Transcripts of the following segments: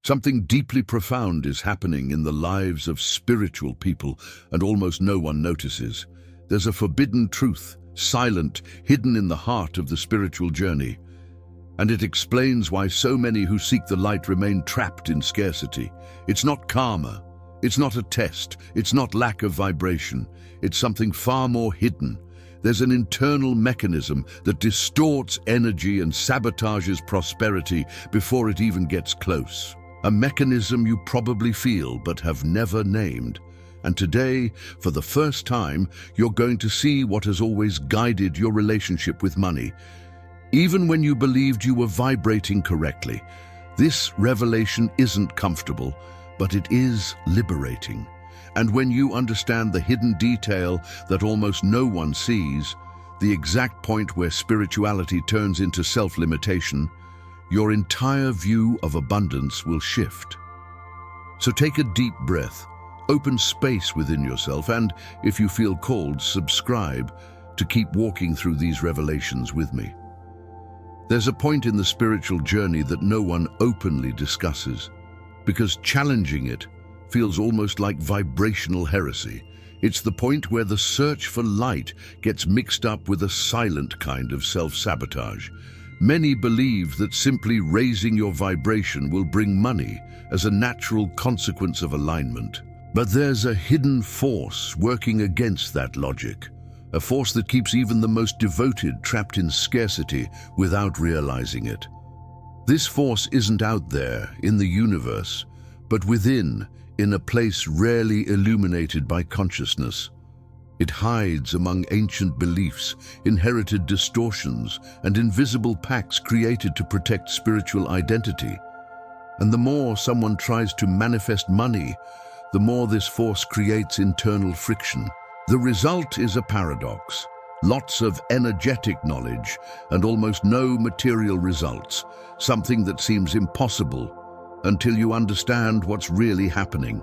Something deeply profound is happening in the lives of spiritual people, and almost no one notices. There's a forbidden truth, silent, hidden in the heart of the spiritual journey. And it explains why so many who seek the light remain trapped in scarcity. It's not karma. It's not a test. It's not lack of vibration. It's something far more hidden. There's an internal mechanism that distorts energy and sabotages prosperity before it even gets close. A mechanism you probably feel but have never named. And today, for the first time, you're going to see what has always guided your relationship with money. Even when you believed you were vibrating correctly, this revelation isn't comfortable, but it is liberating. And when you understand the hidden detail that almost no one sees, the exact point where spirituality turns into self-limitation, your entire view of abundance will shift. So take a deep breath, open space within yourself, and, if you feel called, subscribe to keep walking through these revelations with me. There's a point in the spiritual journey that no one openly discusses, because challenging it feels almost like vibrational heresy. It's the point where the search for light gets mixed up with a silent kind of self-sabotage. Many believe that simply raising your vibration will bring money as a natural consequence of alignment. But there's a hidden force working against that logic, a force that keeps even the most devoted trapped in scarcity without realizing it. This force isn't out there in the universe, but within, in a place rarely illuminated by consciousness. It hides among ancient beliefs, inherited distortions, and invisible pacts created to protect spiritual identity. And the more someone tries to manifest money, the more this force creates internal friction. The result is a paradox. Lots of energetic knowledge and almost no material results, something that seems impossible until you understand what's really happening.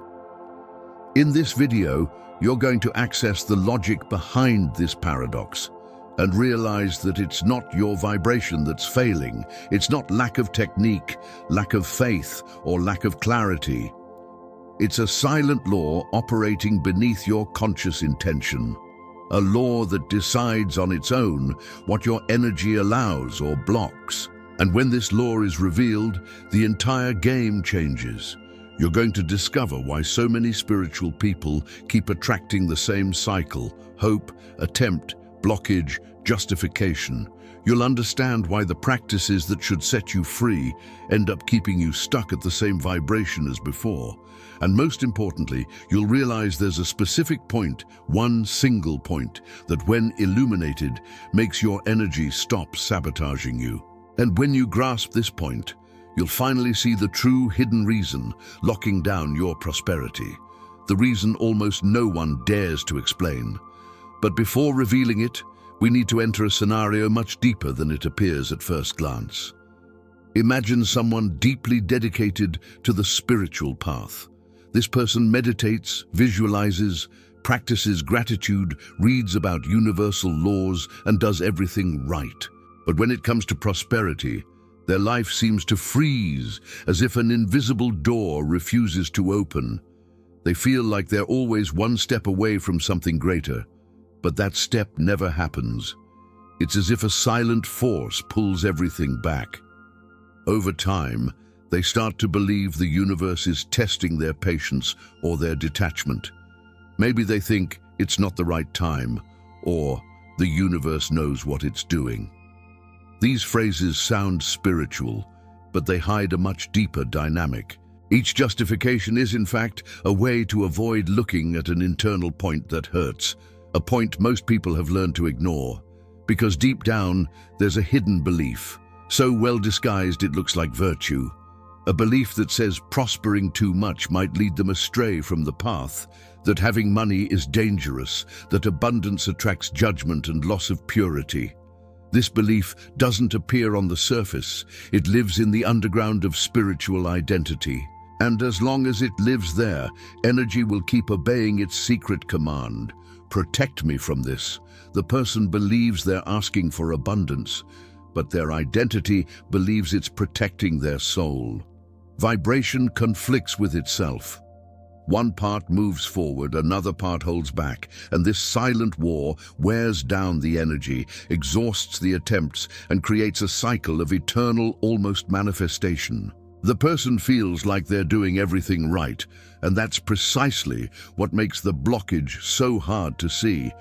In this video, you're going to access the logic behind this paradox and realize that it's not your vibration that's failing. It's not lack of technique, lack of faith, or lack of clarity. It's a silent law operating beneath your conscious intention. A law that decides on its own what your energy allows or blocks. And when this law is revealed, the entire game changes. You're going to discover why so many spiritual people keep attracting the same cycle: hope, attempt, blockage, justification. You'll understand why the practices that should set you free end up keeping you stuck at the same vibration as before. And most importantly, you'll realize there's a specific point, one single point, that when illuminated, makes your energy stop sabotaging you. And when you grasp this point, you'll finally see the true hidden reason locking down your prosperity. The reason almost no one dares to explain. But before revealing it, we need to enter a scenario much deeper than it appears at first glance. Imagine someone deeply dedicated to the spiritual path. This person meditates, visualizes, practices gratitude, reads about universal laws, and does everything right. But when it comes to prosperity, their life seems to freeze, as if an invisible door refuses to open. They feel like they're always one step away from something greater, but that step never happens. It's as if a silent force pulls everything back. Over time, they start to believe the universe is testing their patience or their detachment. Maybe they think it's not the right time, or the universe knows what it's doing. These phrases sound spiritual, but they hide a much deeper dynamic. Each justification is, in fact, a way to avoid looking at an internal point that hurts, a point most people have learned to ignore, because deep down, there's a hidden belief, so well disguised it looks like virtue. A belief that says prospering too much might lead them astray from the path, that having money is dangerous, that abundance attracts judgment and loss of purity. This belief doesn't appear on the surface. It lives in the underground of spiritual identity. And as long as it lives there, energy will keep obeying its secret command. Protect me from this. The person believes they're asking for abundance, but their identity believes it's protecting their soul. Vibration conflicts with itself. One part moves forward, another part holds back, and this silent war wears down the energy, exhausts the attempts, and creates a cycle of eternal, almost manifestation. The person feels like they're doing everything right, and that's precisely what makes the blockage so hard to see.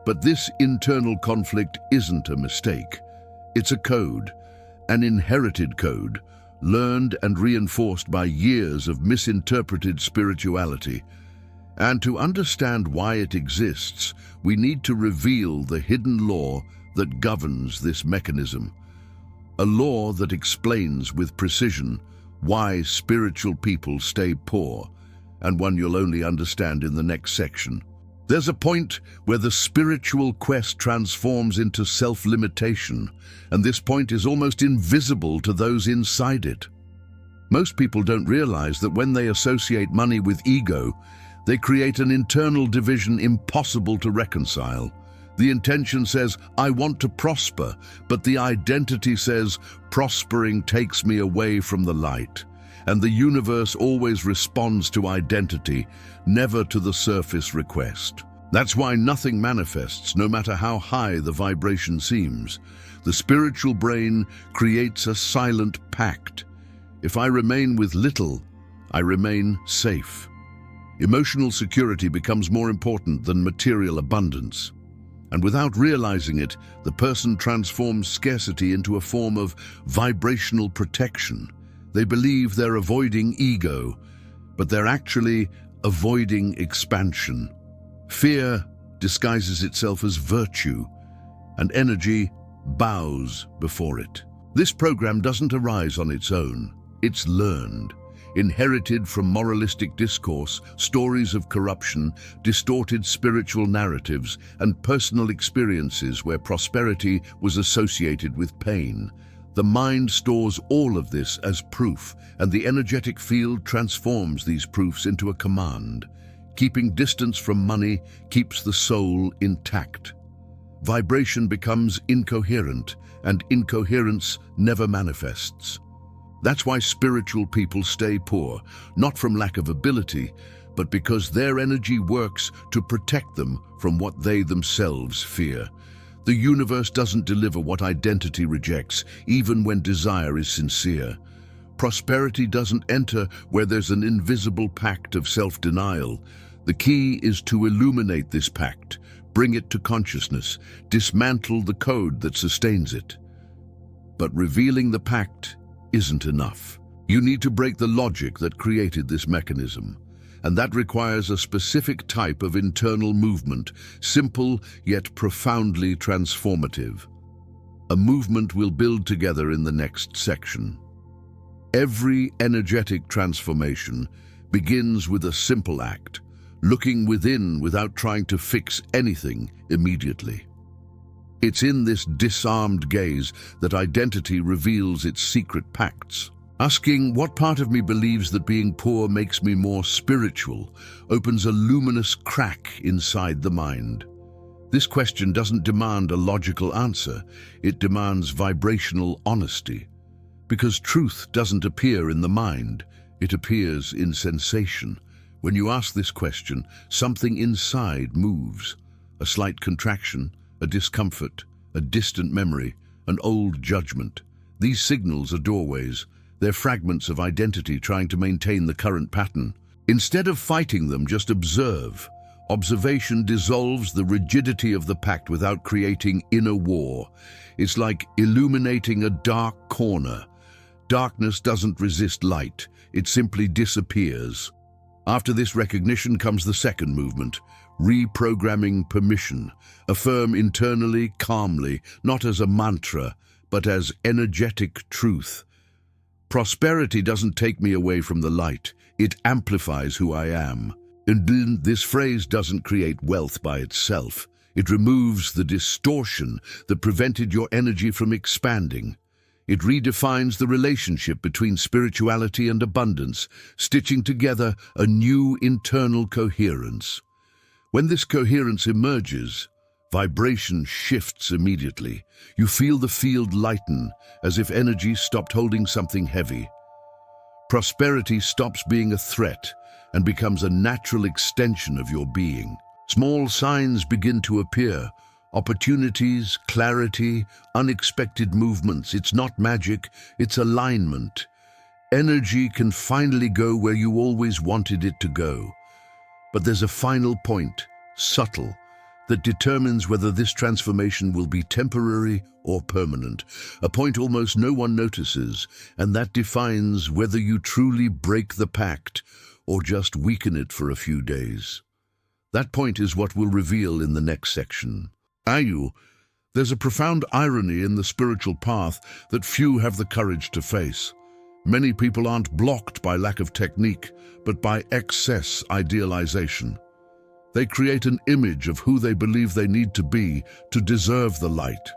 But this internal conflict isn't a mistake. It's a code, an inherited code, learned and reinforced by years of misinterpreted spirituality. And to understand why it exists, we need to reveal the hidden law that governs this mechanism. A law that explains with precision why spiritual people stay poor, and one you'll only understand in the next section. There's a point where the spiritual quest transforms into self-limitation, and this point is almost invisible to those inside it. Most people don't realize that when they associate money with ego, they create an internal division impossible to reconcile. The intention says, "I want to prosper," but the identity says, "Prospering takes me away from the light." And the universe always responds to identity, never to the surface request. That's why nothing manifests, no matter how high the vibration seems. The spiritual brain creates a silent pact. If I remain with little, I remain safe. Emotional security becomes more important than material abundance. And without realizing it, the person transforms scarcity into a form of vibrational protection. They believe they're avoiding ego, but they're actually avoiding expansion. Fear disguises itself as virtue, and energy bows before it. This program doesn't arise on its own. It's learned, inherited from moralistic discourse, stories of corruption, distorted spiritual narratives, and personal experiences where prosperity was associated with pain. The mind stores all of this as proof, and the energetic field transforms these proofs into a command. Keeping distance from money keeps the soul intact. Vibration becomes incoherent, and incoherence never manifests. That's why spiritual people stay poor, not from lack of ability, but because their energy works to protect them from what they themselves fear. The universe doesn't deliver what identity rejects, even when desire is sincere. Prosperity doesn't enter where there's an invisible pact of self-denial. The key is to illuminate this pact, bring it to consciousness, dismantle the code that sustains it. But revealing the pact isn't enough. You need to break the logic that created this mechanism, and that requires a specific type of internal movement, simple yet profoundly transformative. A movement we'll build together in the next section. Every energetic transformation begins with a simple act, looking within without trying to fix anything immediately. It's in this disarmed gaze that identity reveals its secret pacts. Asking what part of me believes that being poor makes me more spiritual opens a luminous crack inside the mind. This question doesn't demand a logical answer, it demands vibrational honesty. Because truth doesn't appear in the mind, it appears in sensation. When you ask this question, something inside moves. A slight contraction, a discomfort, a distant memory, an old judgment. These signals are doorways. They're fragments of identity trying to maintain the current pattern. Instead of fighting them, just observe. Observation dissolves the rigidity of the pact without creating inner war. It's like illuminating a dark corner. Darkness doesn't resist light, it simply disappears. After this recognition comes the second movement, reprogramming permission. Affirm internally, calmly, not as a mantra, but as energetic truth. Prosperity doesn't take me away from the light, it amplifies who I am. And this phrase doesn't create wealth by itself. It removes the distortion that prevented your energy from expanding. It redefines the relationship between spirituality and abundance, stitching together a new internal coherence. When this coherence emerges, vibration shifts immediately. You feel the field lighten, as if energy stopped holding something heavy. Prosperity stops being a threat and becomes a natural extension of your being. Small signs begin to appear. Opportunities, clarity, unexpected movements. It's not magic, it's alignment. Energy can finally go where you always wanted it to go. But there's a final point, subtle, that determines whether this transformation will be temporary or permanent. A point almost no one notices, and that defines whether you truly break the pact or just weaken it for a few days. That point is what we'll reveal in the next section. There's a profound irony in the spiritual path that few have the courage to face. Many people aren't blocked by lack of technique, but by excess idealization. They create an image of who they believe they need to be to deserve the light.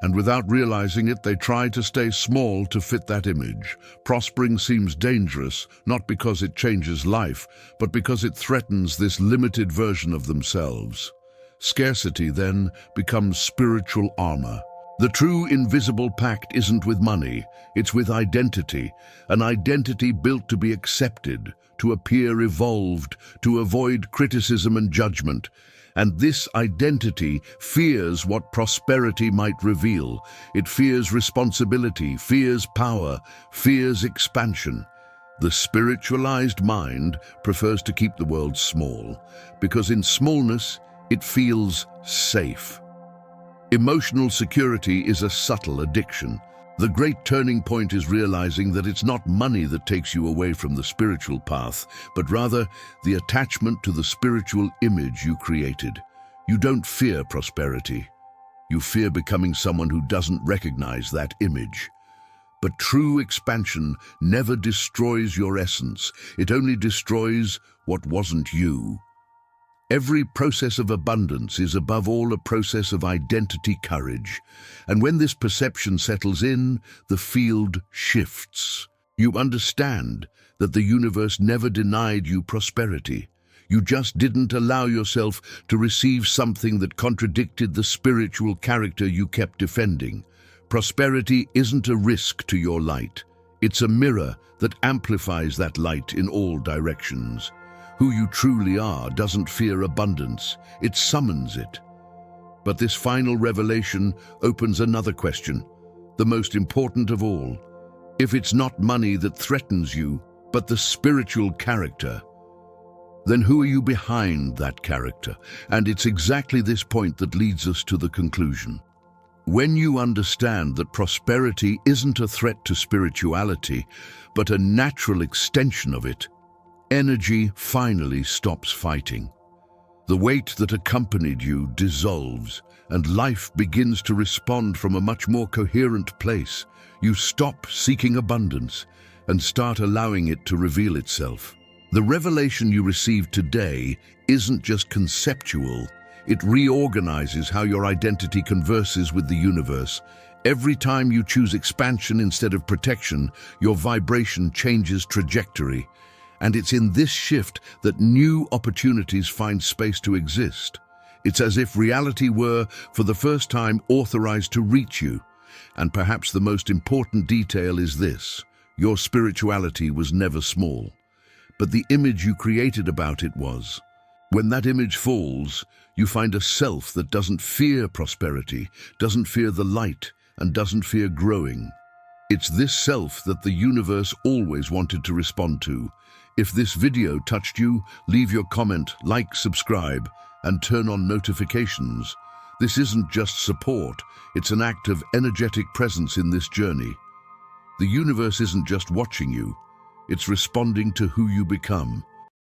And without realizing it, they try to stay small to fit that image. Prospering seems dangerous, not because it changes life, but because it threatens this limited version of themselves. Scarcity then becomes spiritual armor. The true invisible pact isn't with money, it's with identity, an identity built to be accepted, to appear evolved, to avoid criticism and judgment. And this identity fears what prosperity might reveal. It fears responsibility, fears power, fears expansion. The spiritualized mind prefers to keep the world small, because in smallness it feels safe. Emotional security is a subtle addiction. The great turning point is realizing that it's not money that takes you away from the spiritual path, but rather the attachment to the spiritual image you created. You don't fear prosperity. You fear becoming someone who doesn't recognize that image. But true expansion never destroys your essence. It only destroys what wasn't you. Every process of abundance is above all a process of identity courage. And when this perception settles in, the field shifts. You understand that the universe never denied you prosperity. You just didn't allow yourself to receive something that contradicted the spiritual character you kept defending. Prosperity isn't a risk to your light. It's a mirror that amplifies that light in all directions. Who you truly are doesn't fear abundance, it summons it. But this final revelation opens another question, the most important of all. If it's not money that threatens you, but the spiritual character, then who are you behind that character? And it's exactly this point that leads us to the conclusion. When you understand that prosperity isn't a threat to spirituality, but a natural extension of it, energy finally stops fighting. The weight that accompanied you dissolves, and life begins to respond from a much more coherent place. You stop seeking abundance and start allowing it to reveal itself. The revelation you received today isn't just conceptual, it reorganizes how your identity converses with the universe. Every time you choose expansion instead of protection, your vibration changes trajectory. And it's in this shift that new opportunities find space to exist. It's as if reality were, for the first time, authorized to reach you. And perhaps the most important detail is this: your spirituality was never small, but the image you created about it was. When that image falls, you find a self that doesn't fear prosperity, doesn't fear the light, and doesn't fear growing. It's this self that the universe always wanted to respond to. If this video touched you, leave your comment, like, subscribe, and turn on notifications. This isn't just support, it's an act of energetic presence in this journey. The universe isn't just watching you, it's responding to who you become.